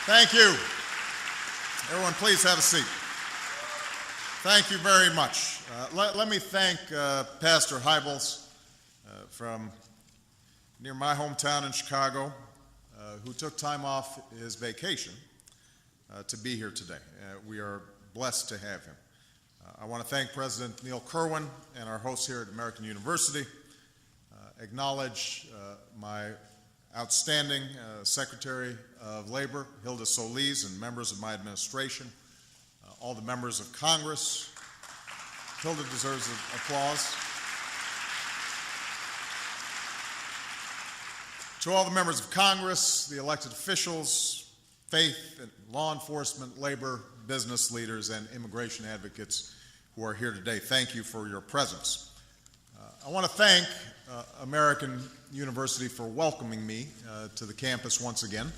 Thank you. Everyone, please have a seat. Thank you very much. Let me thank Pastor Hybels from near my hometown in Chicago, who took time off his vacation to be here today. We are blessed to have him. I want to thank President Neil Kerwin and our hosts here at American University, acknowledge my outstanding Secretary of Labor, Hilda Solis, and members of my administration, all the members of Congress. Hilda deserves applause. To all the members of Congress, the elected officials, faith and law enforcement, labor, business leaders, and immigration advocates who are here today, thank you for your presence. I want to thank American University for welcoming me to the campus once again.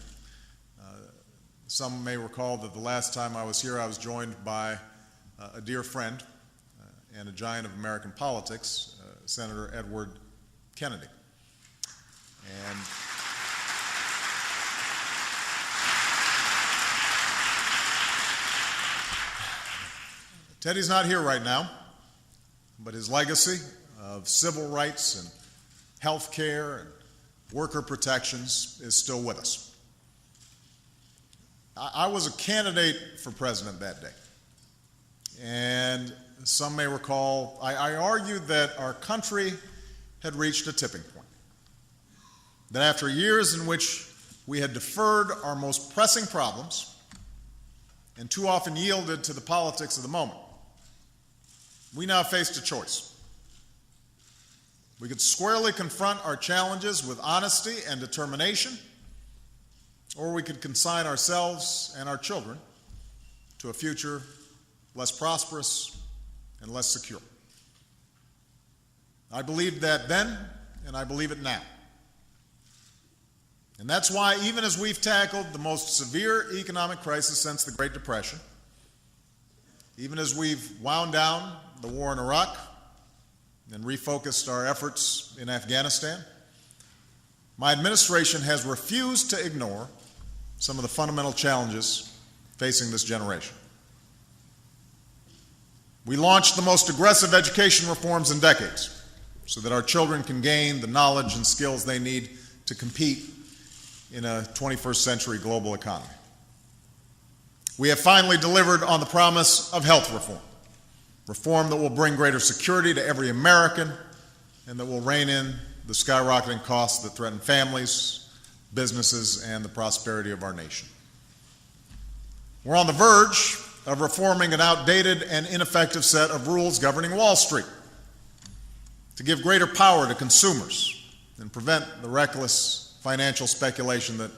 Some may recall that the last time I was here, I was joined by a dear friend and a giant of American politics, Senator Edward Kennedy. And Teddy's not here right now, but his legacy of civil rights and health care and worker protections is still with us. I was a candidate for president that day, and some may recall I argued that our country had reached a tipping point, that after years in which we had deferred our most pressing problems and too often yielded to the politics of the moment, we now faced a choice. We could squarely confront our challenges with honesty and determination, or we could consign ourselves and our children to a future less prosperous and less secure. I believed that then, and I believe it now. And that's why, even as we've tackled the most severe economic crisis since the Great Depression, even as we've wound down the war in Iraq and refocused our efforts in Afghanistan, my administration has refused to ignore some of the fundamental challenges facing this generation. We launched the most aggressive education reforms in decades so that our children can gain the knowledge and skills they need to compete in a 21st century global economy. We have finally delivered on the promise of health reform, reform that will bring greater security to every American and that will rein in the skyrocketing costs that threaten families, businesses, and the prosperity of our nation. We're on the verge of reforming an outdated and ineffective set of rules governing Wall Street to give greater power to consumers and prevent the reckless financial speculation that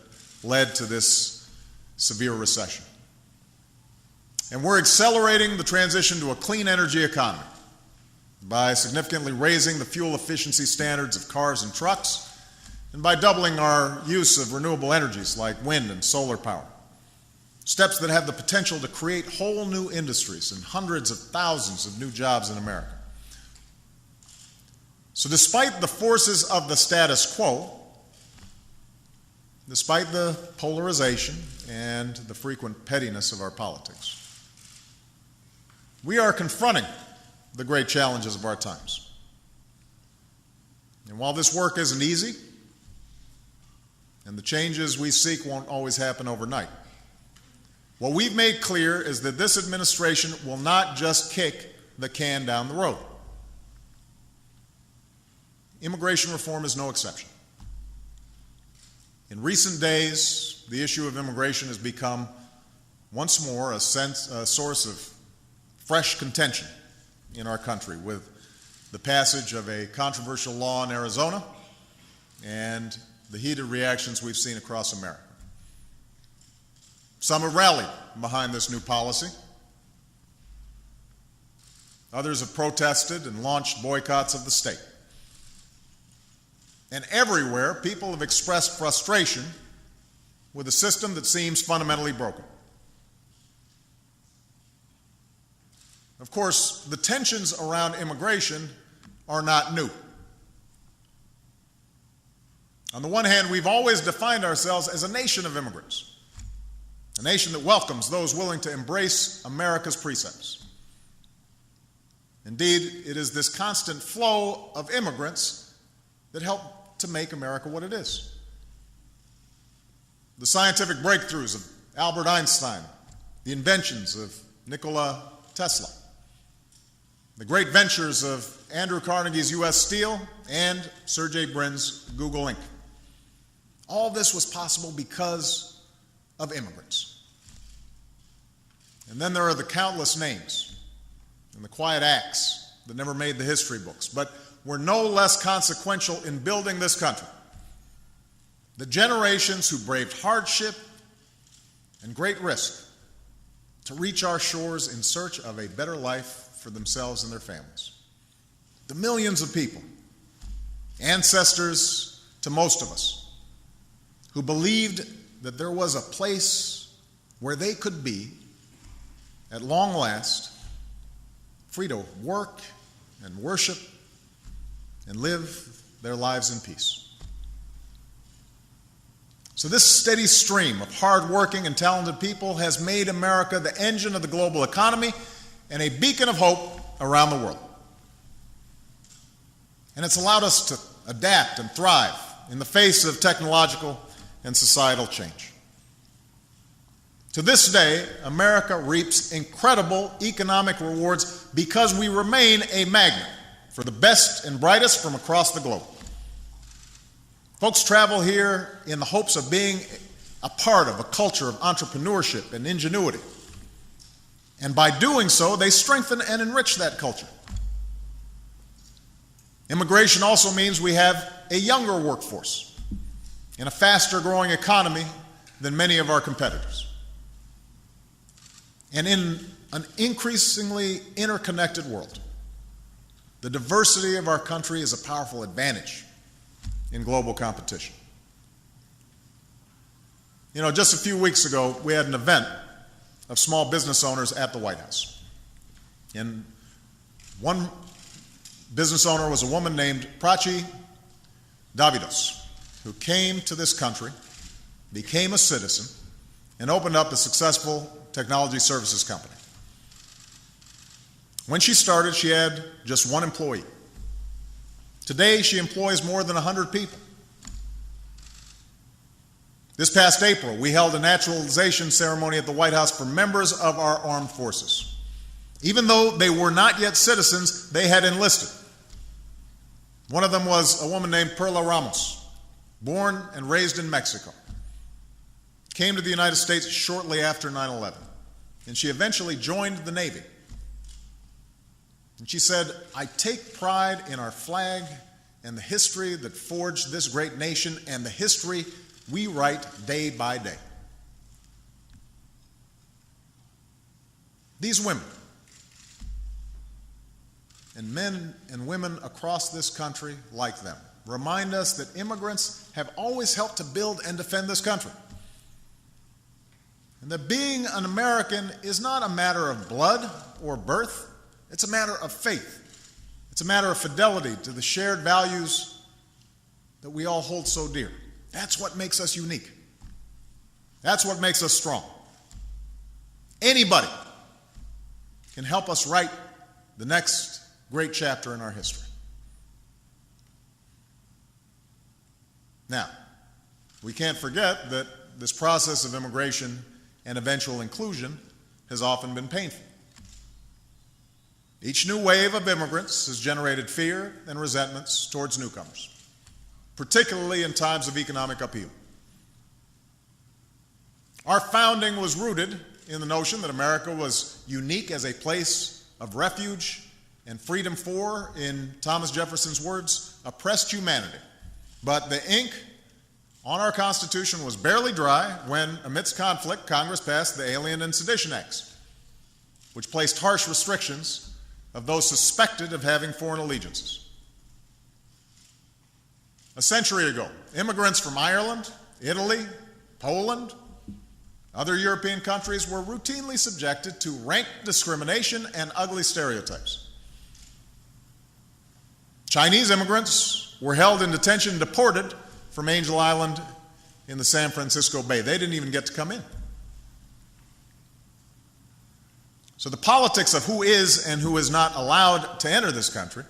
led to this severe recession. And we're accelerating the transition to a clean energy economy by significantly raising the fuel efficiency standards of cars and trucks and by doubling our use of renewable energies like wind and solar power, steps that have the potential to create whole new industries and hundreds of thousands of new jobs in America. So despite the forces of the status quo, despite the polarization and the frequent pettiness of our politics, we are confronting the great challenges of our times. And while this work isn't easy, and the changes we seek won't always happen overnight, what we've made clear is that this administration will not just kick the can down the road. Immigration reform is no exception. In recent days, the issue of immigration has become once more a source of fresh contention in our country with the passage of a controversial law in Arizona and the heated reactions we've seen across America. Some have rallied behind this new policy. Others have protested and launched boycotts of the state. And everywhere, people have expressed frustration with a system that seems fundamentally broken. Of course, the tensions around immigration are not new. On the one hand, we've always defined ourselves as a nation of immigrants. a nation that welcomes those willing to embrace America's precepts. Indeed, it is this constant flow of immigrants that helped to make America what it is. The scientific breakthroughs of Albert Einstein, the inventions of Nikola Tesla, the great ventures of Andrew Carnegie's U.S. Steel and Sergey Brin's Google Inc. All this was possible because of immigrants. And then there are the countless names and the quiet acts that never made the history books, but were no less consequential in building this country. The generations who braved hardship and great risk to reach our shores in search of a better life for themselves and their families. The millions of people, ancestors to most of us, who believed that there was a place where they could be, at long last, free to work and worship and live their lives in peace. So this steady stream of hardworking and talented people has made America the engine of the global economy and a beacon of hope around the world. And it's allowed us to adapt and thrive in the face of technological and societal change. To this day, America reaps incredible economic rewards because we remain a magnet for the best and brightest from across the globe. Folks travel here in the hopes of being a part of a culture of entrepreneurship and ingenuity. And by doing so, they strengthen and enrich that culture. Immigration also means we have a younger workforce in a faster growing economy than many of our competitors. And in an increasingly interconnected world, the diversity of our country is a powerful advantage in global competition. You know, just a few weeks ago, we had an event of small business owners at the White House. And one business owner was a woman named Prachi Davidos, who came to this country, became a citizen, and opened up a successful technology services company. When she started, she had just one employee. Today, she employs more than 100 people. This past April, we held a naturalization ceremony at the White House for members of our armed forces. Even though they were not yet citizens, they had enlisted. One of them was a woman named Perla Ramos, born and raised in Mexico. Came to the United States shortly after 9/11, and she eventually joined the Navy. And she said, "I take pride in our flag and the history that forged this great nation and the history we write day by day." These women and men and women across this country like them remind us that immigrants have always helped to build and defend this country. And that being an American is not a matter of blood or birth. It's a matter of faith. It's a matter of fidelity to the shared values that we all hold so dear. That's what makes us unique. That's what makes us strong. Anybody can help us write the next great chapter in our history. Now, we can't forget that this process of immigration and eventual inclusion has often been painful. Each new wave of immigrants has generated fear and resentments towards newcomers, particularly in times of economic upheaval. Our founding was rooted in the notion that America was unique as a place of refuge and freedom for, in Thomas Jefferson's words, oppressed humanity. But the ink on our Constitution was barely dry when, amidst conflict, Congress passed the Alien and Sedition Acts, which placed harsh restrictions of those suspected of having foreign allegiances. A century ago, immigrants from Ireland, Italy, Poland, other European countries were routinely subjected to rank discrimination and ugly stereotypes. Chinese immigrants were held in detention and deported from Angel Island in the San Francisco Bay. They didn't even get to come in. So the politics of who is and who is not allowed to enter this country,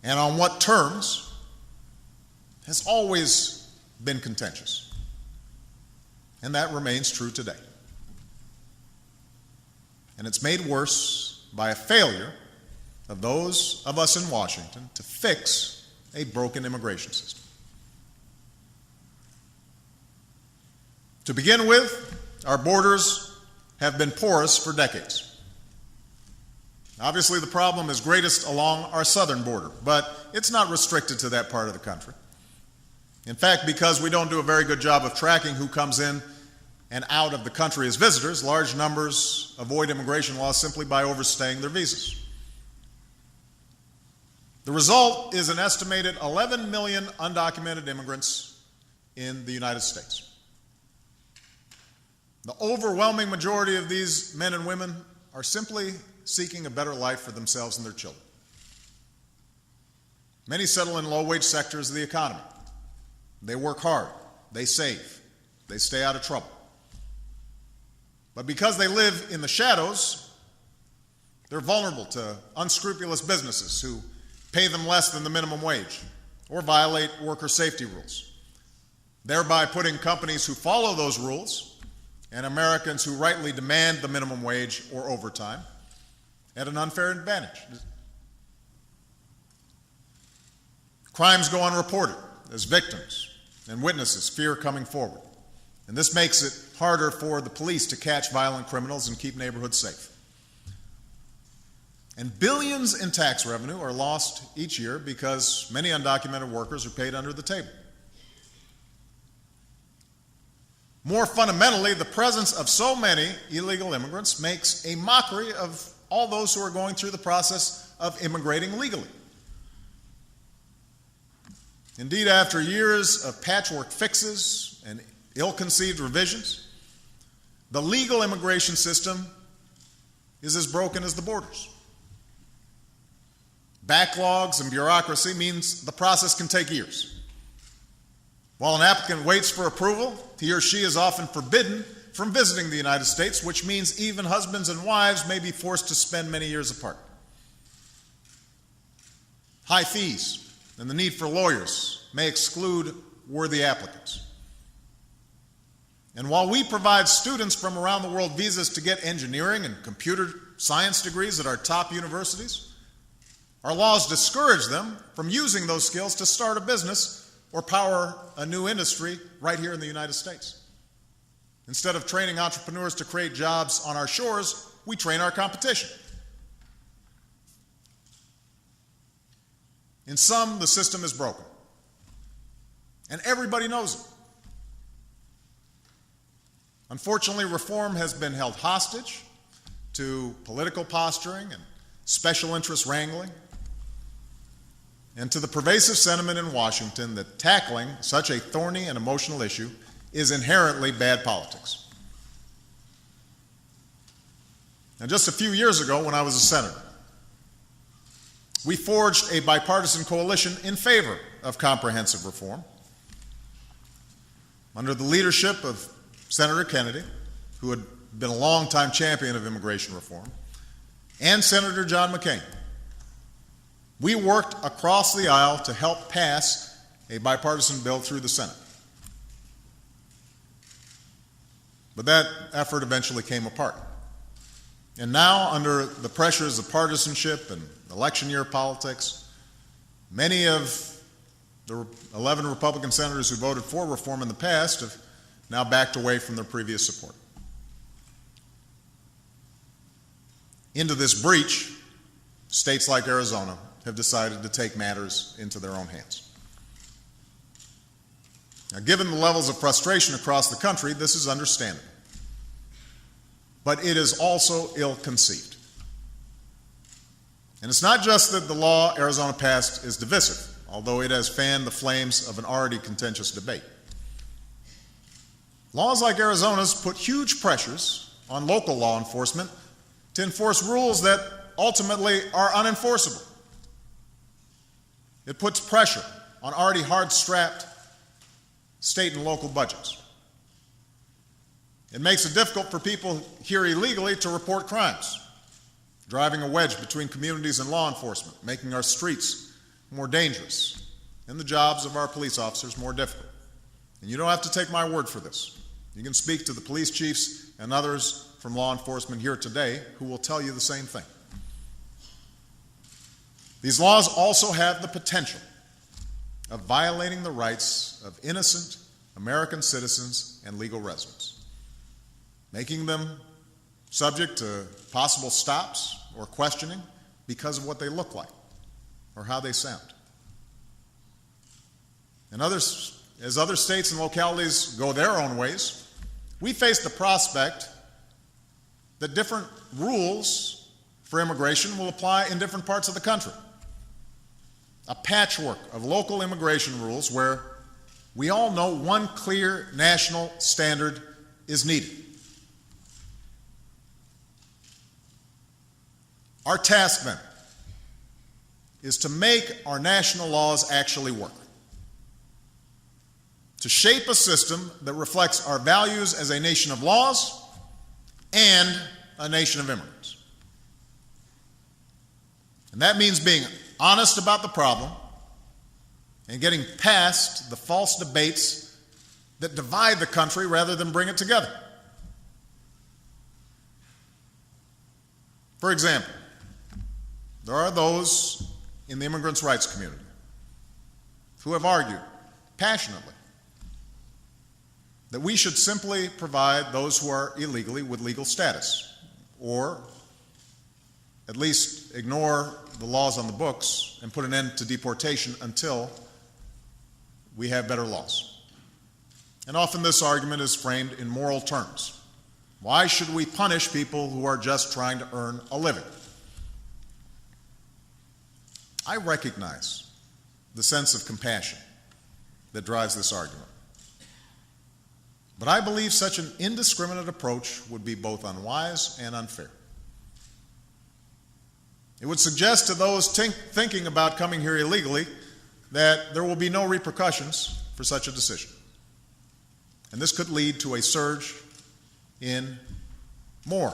and on what terms, has always been contentious. And that remains true today. And it's made worse by a failure of those of us in Washington to fix a broken immigration system. To begin with, our borders have been porous for decades. Obviously, the problem is greatest along our southern border, but it's not restricted to that part of the country. In fact, because we don't do a very good job of tracking who comes in and out of the country as visitors, large numbers avoid immigration laws simply by overstaying their visas. The result is an estimated 11 million undocumented immigrants in the United States. The overwhelming majority of these men and women are simply seeking a better life for themselves and their children. Many settle in low-wage sectors of the economy. They work hard, they save, they stay out of trouble. But because they live in the shadows, they're vulnerable to unscrupulous businesses who pay them less than the minimum wage or violate worker safety rules, thereby putting companies who follow those rules and Americans who rightly demand the minimum wage or overtime at an unfair advantage. Crimes go unreported as victims and witnesses fear coming forward. And this makes it harder for the police to catch violent criminals and keep neighborhoods safe. And billions in tax revenue are lost each year because many undocumented workers are paid under the table. More fundamentally, the presence of so many illegal immigrants makes a mockery of all those who are going through the process of immigrating legally. Indeed, after years of patchwork fixes and ill-conceived revisions, the legal immigration system is as broken as the borders. Backlogs and bureaucracy means the process can take years. While an applicant waits for approval, he or she is often forbidden from visiting the United States, which means even husbands and wives may be forced to spend many years apart. High fees and the need for lawyers may exclude worthy applicants. And while we provide students from around the world visas to get engineering and computer science degrees at our top universities, our laws discourage them from using those skills to start a business or power a new industry right here in the United States. Instead of training entrepreneurs to create jobs on our shores, we train our competition. In sum, the system is broken. And everybody knows it. Unfortunately, reform has been held hostage to political posturing and special interest wrangling, and to the pervasive sentiment in Washington that tackling such a thorny and emotional issue is inherently bad politics. Now, just a few years ago, when I was a senator, we forged a bipartisan coalition in favor of comprehensive reform under the leadership of Senator Kennedy, who had been a longtime champion of immigration reform, and Senator John McCain. We worked across the aisle to help pass a bipartisan bill through the Senate. But that effort eventually came apart. And now, under the pressures of partisanship and election year politics, many of the 11 Republican senators who voted for reform in the past have now backed away from their previous support. Into this breach, states like Arizona have decided to take matters into their own hands. Now, given the levels of frustration across the country, this is understandable. But it is also ill-conceived. And it's not just that the law Arizona passed is divisive, although it has fanned the flames of an already contentious debate. Laws like Arizona's put huge pressures on local law enforcement to enforce rules that ultimately are unenforceable. It puts pressure on already hard-strapped state and local budgets. It makes it difficult for people here illegally to report crimes, driving a wedge between communities and law enforcement, making our streets more dangerous and the jobs of our police officers more difficult. And you don't have to take my word for this. You can speak to the police chiefs and others from law enforcement here today who will tell you the same thing. These laws also have the potential of violating the rights of innocent American citizens and legal residents, making them subject to possible stops or questioning because of what they look like or how they sound. And as other states and localities go their own ways, we face the prospect that different rules for immigration will apply in different parts of the country. A patchwork of local immigration rules where we all know one clear national standard is needed. Our task then is to make our national laws actually work, to shape a system that reflects our values as a nation of laws and a nation of immigrants. And that means being honest about the problem and getting past the false debates that divide the country rather than bring it together. For example, there are those in the immigrants' rights community who have argued passionately that we should simply provide those who are illegally with legal status, or at least ignore the laws on the books and put an end to deportation until we have better laws. And often this argument is framed in moral terms. Why should we punish people who are just trying to earn a living? I recognize the sense of compassion that drives this argument. But I believe such an indiscriminate approach would be both unwise and unfair. It would suggest to those thinking about coming here illegally that there will be no repercussions for such a decision. And this could lead to a surge in more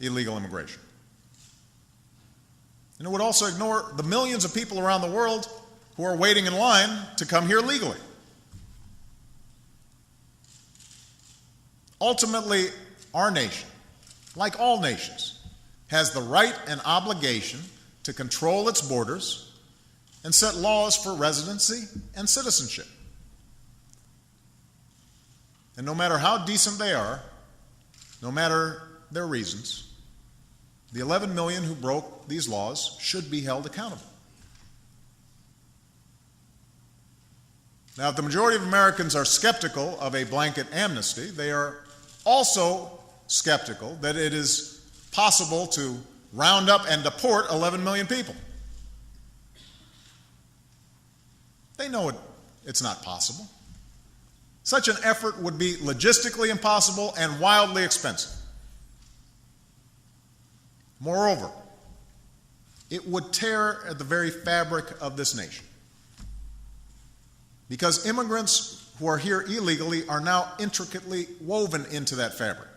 illegal immigration. And it would also ignore the millions of people around the world who are waiting in line to come here legally. Ultimately, our nation, like all nations, has the right and obligation to control its borders and set laws for residency and citizenship. And no matter how decent they are, no matter their reasons, the 11 million who broke these laws should be held accountable. Now, if the majority of Americans are skeptical of a blanket amnesty, they are also skeptical that it is possible to round up and deport 11 million people. They know it's not possible. Such an effort would be logistically impossible and wildly expensive. Moreover, it would tear at the very fabric of this nation, because immigrants who are here illegally are now intricately woven into that fabric.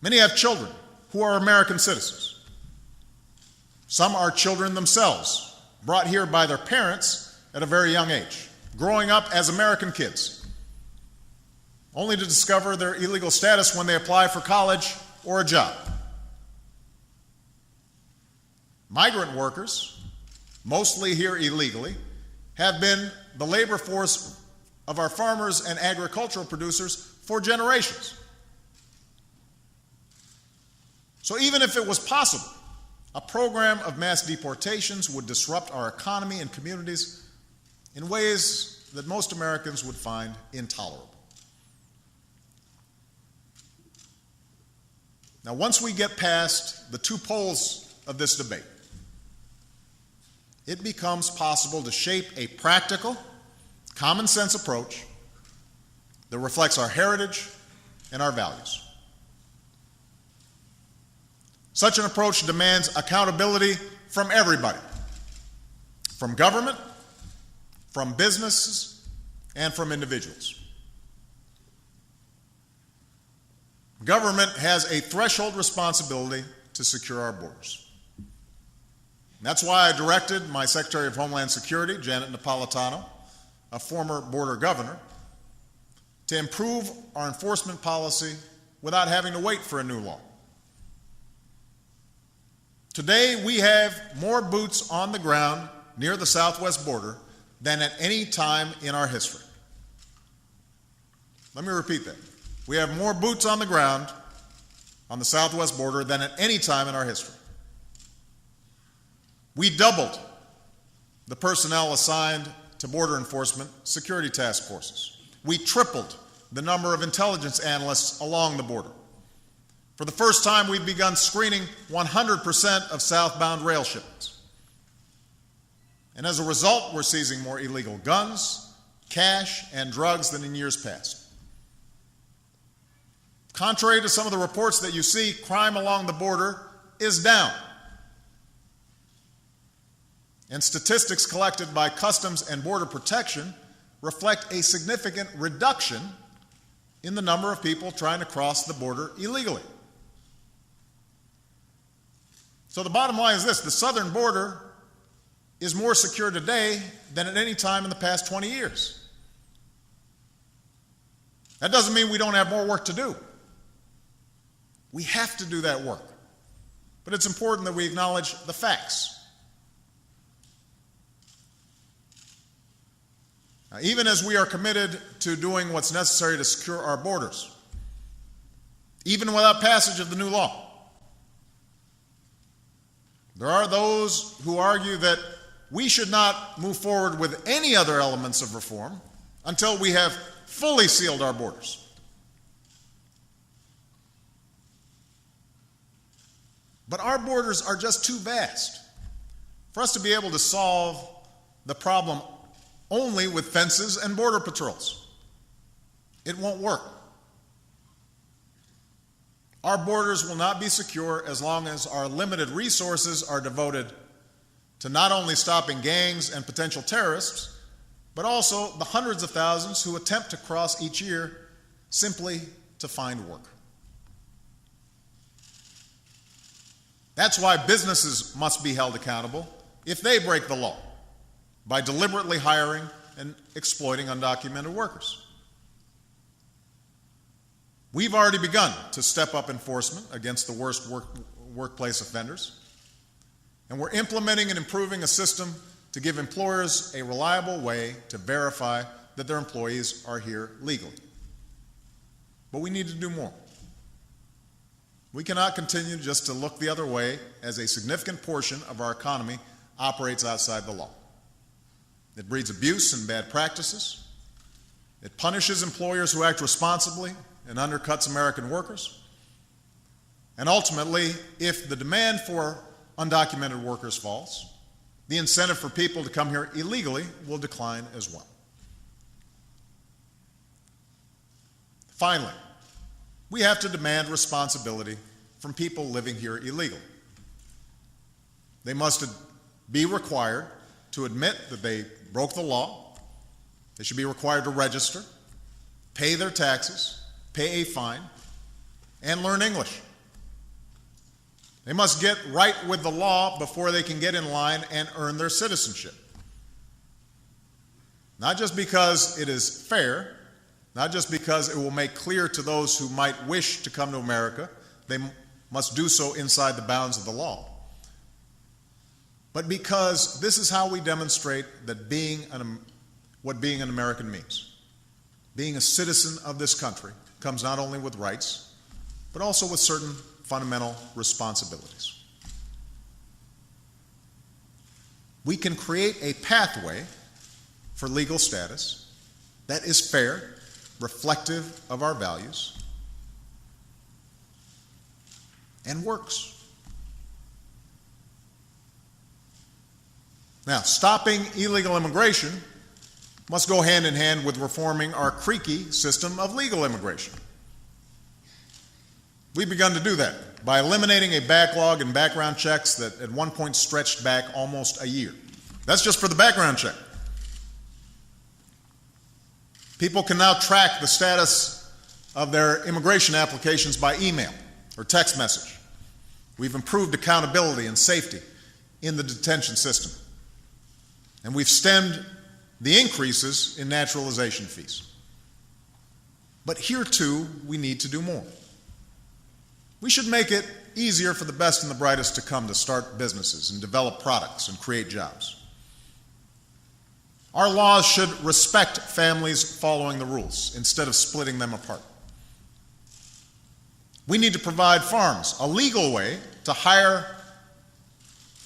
Many have children who are American citizens. Some are children themselves, brought here by their parents at a very young age, growing up as American kids, only to discover their illegal status when they apply for college or a job. Migrant workers, mostly here illegally, have been the labor force of our farmers and agricultural producers for generations. So even if it was possible, a program of mass deportations would disrupt our economy and communities in ways that most Americans would find intolerable. Now, once we get past the two poles of this debate, it becomes possible to shape a practical, common sense approach that reflects our heritage and our values. Such an approach demands accountability from everybody, from government, from businesses, and from individuals. Government has a threshold responsibility to secure our borders. That's why I directed my Secretary of Homeland Security, Janet Napolitano, a former border governor, to improve our enforcement policy without having to wait for a new law. Today, we have more boots on the ground near the southwest border than at any time in our history. Let me repeat that. We have more boots on the ground on the southwest border than at any time in our history. We doubled the personnel assigned to border enforcement security task forces. We tripled the number of intelligence analysts along the border. For the first time, we've begun screening 100% of southbound rail shipments. And as a result, we're seizing more illegal guns, cash, and drugs than in years past. Contrary to some of the reports that you see, crime along the border is down. And statistics collected by Customs and Border Protection reflect a significant reduction in the number of people trying to cross the border illegally. So the bottom line is this: the southern border is more secure today than at any time in the past 20 years. That doesn't mean we don't have more work to do. We have to do that work. But it's important that we acknowledge the facts. Now, even as we are committed to doing what's necessary to secure our borders, even without passage of the new law, there are those who argue that we should not move forward with any other elements of reform until we have fully sealed our borders. But our borders are just too vast for us to be able to solve the problem only with fences and border patrols. It won't work. Our borders will not be secure as long as our limited resources are devoted to not only stopping gangs and potential terrorists, but also the hundreds of thousands who attempt to cross each year simply to find work. That's why businesses must be held accountable if they break the law by deliberately hiring and exploiting undocumented workers. We've already begun to step up enforcement against the worst workplace offenders, and we're implementing and improving a system to give employers a reliable way to verify that their employees are here legally. But we need to do more. We cannot continue just to look the other way as a significant portion of our economy operates outside the law. It breeds abuse and bad practices. It punishes employers who act responsibly and undercuts American workers. And ultimately, if the demand for undocumented workers falls, the incentive for people to come here illegally will decline as well. Finally, we have to demand responsibility from people living here illegally. They must be required to admit that they broke the law. They should be required to register, pay their taxes, pay a fine, and learn English. They must get right with the law before they can get in line and earn their citizenship. Not just because it is fair, not just because it will make clear to those who might wish to come to America, they must do so inside the bounds of the law, but because this is how we demonstrate that what being an American means. Being a citizen of this country comes not only with rights, but also with certain fundamental responsibilities. We can create a pathway for legal status that is fair, reflective of our values, and works. Now, stopping illegal immigration must go hand in hand with reforming our creaky system of legal immigration. We've begun to do that by eliminating a backlog in background checks that at one point stretched back almost a year. That's just for the background check. People can now track the status of their immigration applications by email or text message. We've improved accountability and safety in the detention system. And we've stemmed the increases in naturalization fees. But here, too, we need to do more. We should make it easier for the best and the brightest to come to start businesses and develop products and create jobs. Our laws should respect families following the rules instead of splitting them apart. We need to provide farms a legal way to hire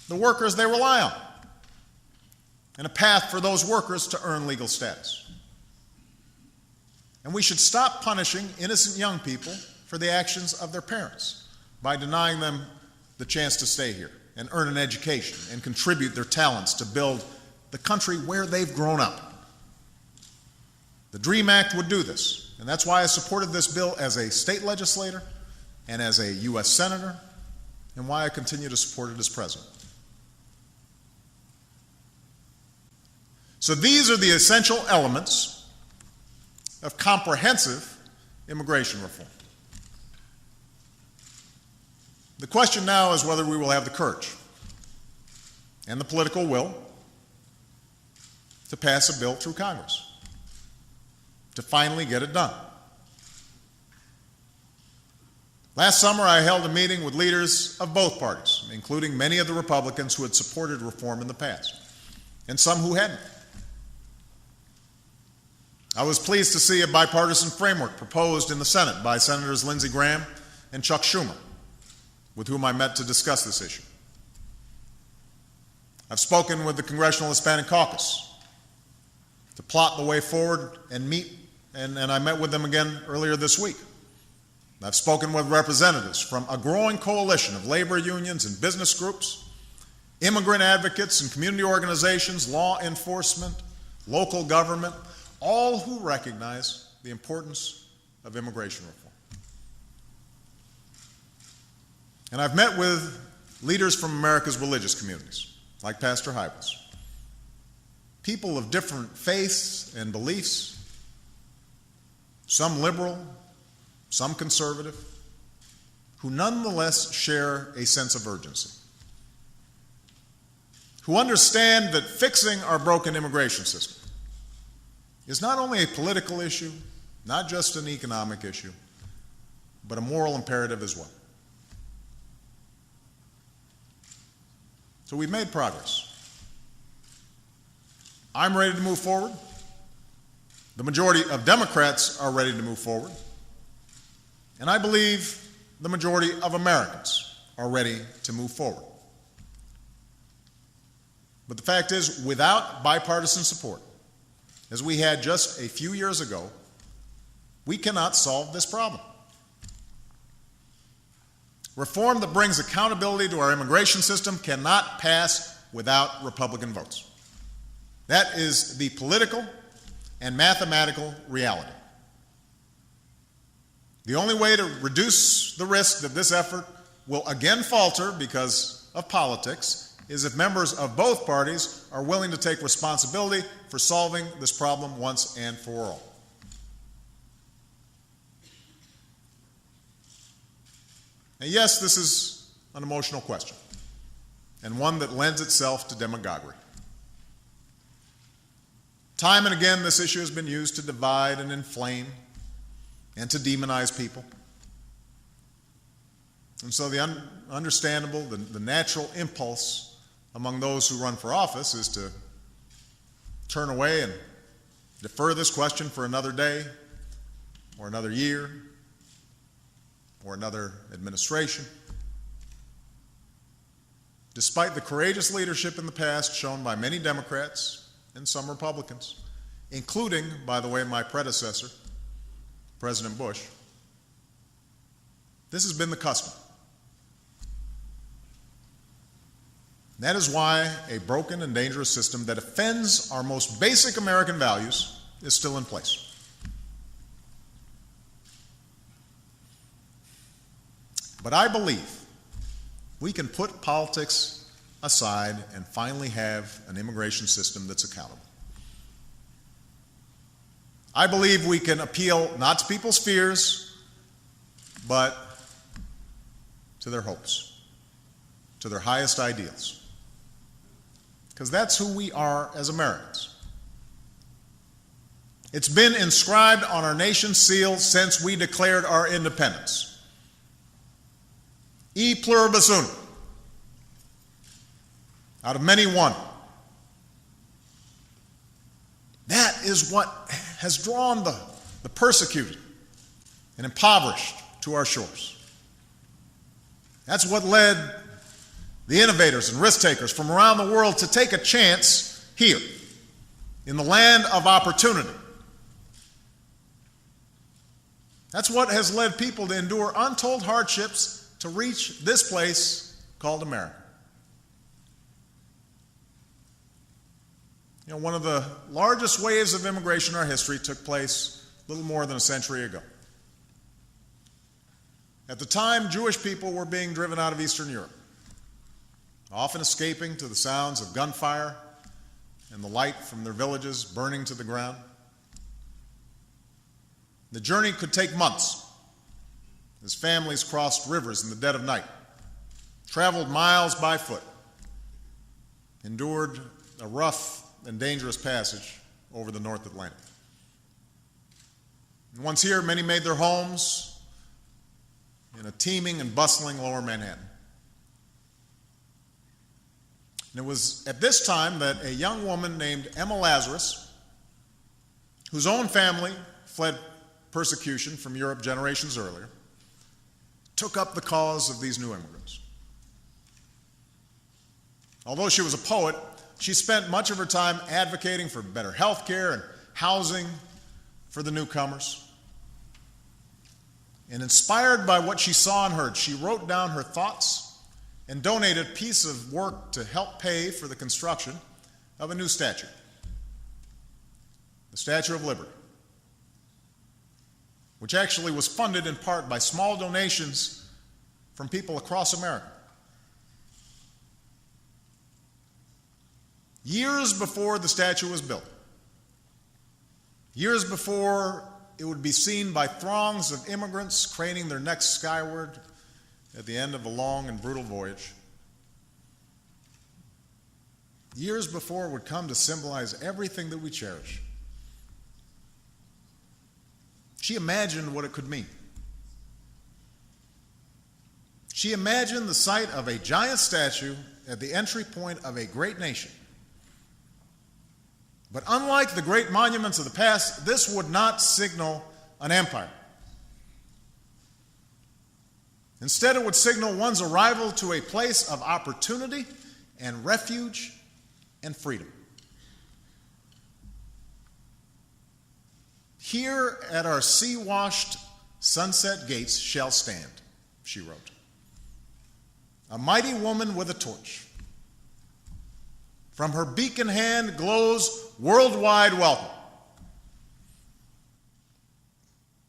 the workers they rely on, and a path for those workers to earn legal status. And we should stop punishing innocent young people for the actions of their parents by denying them the chance to stay here and earn an education and contribute their talents to build the country where they've grown up. The DREAM Act would do this, and that's why I supported this bill as a state legislator and as a U.S. Senator, and why I continue to support it as President. So these are the essential elements of comprehensive immigration reform. The question now is whether we will have the courage and the political will to pass a bill through Congress, to finally get it done. Last summer, I held a meeting with leaders of both parties, including many of the Republicans who had supported reform in the past, and some who hadn't. I was pleased to see a bipartisan framework proposed in the Senate by Senators Lindsey Graham and Chuck Schumer, with whom I met to discuss this issue. I've spoken with the Congressional Hispanic Caucus to plot the way forward and I met with them again earlier this week. I've spoken with representatives from a growing coalition of labor unions and business groups, immigrant advocates and community organizations, law enforcement, local government, all who recognize the importance of immigration reform. And I've met with leaders from America's religious communities, like Pastor Hybels, people of different faiths and beliefs, some liberal, some conservative, who nonetheless share a sense of urgency, who understand that fixing our broken immigration system is not only a political issue, not just an economic issue, but a moral imperative as well. So we've made progress. I'm ready to move forward. The majority of Democrats are ready to move forward. And I believe the majority of Americans are ready to move forward. But the fact is, without bipartisan support, as we had just a few years ago, we cannot solve this problem. Reform that brings accountability to our immigration system cannot pass without Republican votes. That is the political and mathematical reality. The only way to reduce the risk that this effort will again falter because of politics is if members of both parties are willing to take responsibility for solving this problem once and for all. And yes, this is an emotional question, and one that lends itself to demagoguery. Time and again, this issue has been used to divide and inflame and to demonize people. And so the understandable, the natural impulse among those who run for office is to turn away and defer this question for another day or another year or another administration. Despite the courageous leadership in the past shown by many Democrats and some Republicans, including, by the way, my predecessor, President Bush, this has been the custom. That is why a broken and dangerous system that offends our most basic American values is still in place. But I believe we can put politics aside and finally have an immigration system that's accountable. I believe we can appeal not to people's fears, but to their hopes, to their highest ideals. Because that's who we are as Americans. It's been inscribed on our nation's seal since we declared our independence. E pluribus unum. Out of many, one. That is what has drawn the persecuted and impoverished to our shores. That's what led the innovators and risk takers from around the world to take a chance here, in the land of opportunity. That's what has led people to endure untold hardships to reach this place called America. You know, one of the largest waves of immigration in our history took place a little more than a century ago. At the time, Jewish people were being driven out of Eastern Europe, often escaping to the sounds of gunfire and the light from their villages burning to the ground. The journey could take months as families crossed rivers in the dead of night, traveled miles by foot, endured a rough and dangerous passage over the North Atlantic. And once here, many made their homes in a teeming and bustling lower Manhattan. And it was at this time that a young woman named Emma Lazarus, whose own family fled persecution from Europe generations earlier, took up the cause of these new immigrants. Although she was a poet, she spent much of her time advocating for better health care and housing for the newcomers. And inspired by what she saw and heard, she wrote down her thoughts and donated a piece of work to help pay for the construction of a new statue, the Statue of Liberty, which actually was funded in part by small donations from people across America. Years before the statue was built, years before it would be seen by throngs of immigrants craning their necks skyward at the end of a long and brutal voyage, years before it would come to symbolize everything that we cherish, she imagined what it could mean. She imagined the sight of a giant statue at the entry point of a great nation. But unlike the great monuments of the past, this would not signal an empire. Instead, it would signal one's arrival to a place of opportunity and refuge and freedom. Here at our sea-washed sunset gates shall stand, she wrote, a mighty woman with a torch. From her beacon hand glows worldwide welcome.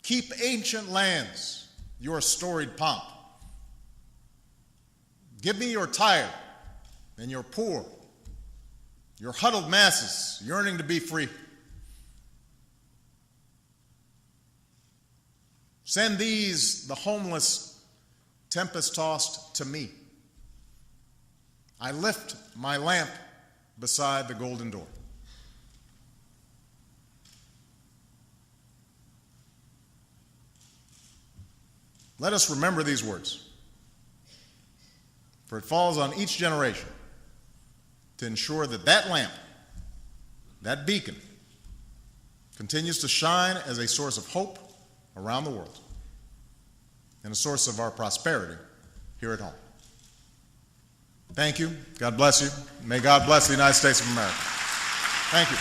Keep ancient lands your storied pomp. Give me your tired and your poor, your huddled masses yearning to be free. Send these, the homeless, tempest-tossed, to me. I lift my lamp beside the golden door. Let us remember these words, for it falls on each generation to ensure that that lamp, that beacon, continues to shine as a source of hope around the world and a source of our prosperity here at home. Thank you. God bless you. May God bless the United States of America. Thank you.